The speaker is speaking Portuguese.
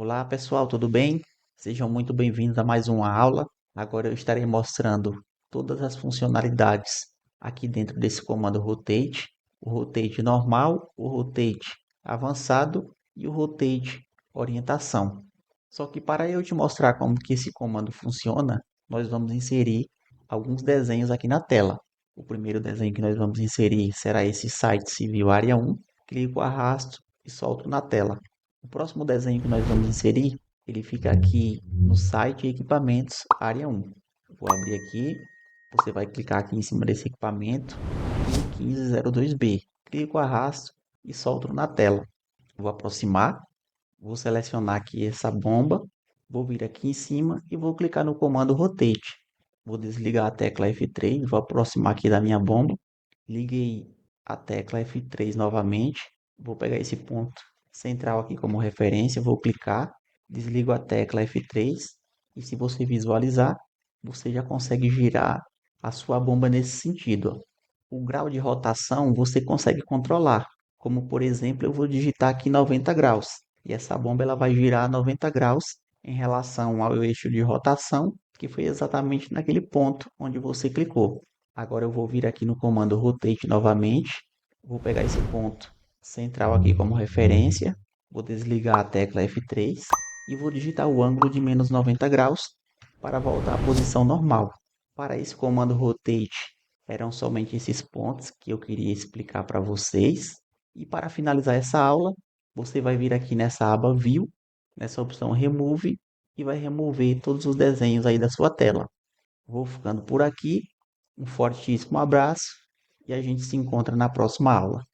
Olá pessoal, tudo bem? Sejam muito bem-vindos a mais uma aula. Agora eu estarei mostrando todas as funcionalidades aqui dentro desse comando Rotate, o Rotate normal, o Rotate avançado e o Rotate orientação. Só que para eu te mostrar como que esse comando funciona, nós vamos inserir alguns desenhos aqui na tela. O primeiro desenho que nós vamos inserir será esse site civil área 1. Clico, arrasto e solto na tela. O próximo desenho que nós vamos inserir, ele fica aqui no site Equipamentos, área 1. Vou abrir aqui, você vai clicar aqui em cima desse equipamento, 1502B. Clico, arrasto e solto na tela. Vou aproximar, vou selecionar aqui essa bomba, vou vir aqui em cima e vou clicar no comando Rotate. Vou desligar a tecla F3, vou aproximar aqui da minha bomba, liguei a tecla F3 novamente, vou pegar esse ponto central aqui como referência, vou clicar, desligo a tecla F3 e se você visualizar, você já consegue girar a sua bomba nesse sentido. Ó. O grau de rotação você consegue controlar, como por exemplo eu vou digitar aqui 90 graus e essa bomba ela vai girar 90 graus em relação ao eixo de rotação, que foi exatamente naquele ponto onde você clicou. Agora eu vou vir aqui no comando Rotate novamente, vou pegar esse ponto central aqui como referência, vou desligar a tecla F3 e vou digitar o ângulo de menos 90 graus para voltar à posição normal. Para esse comando Rotate, eram somente esses pontos que eu queria explicar para vocês. E para finalizar essa aula, você vai vir aqui nessa aba View, nessa opção Remove, e vai remover todos os desenhos aí da sua tela. Vou ficando por aqui, um fortíssimo abraço e a gente se encontra na próxima aula.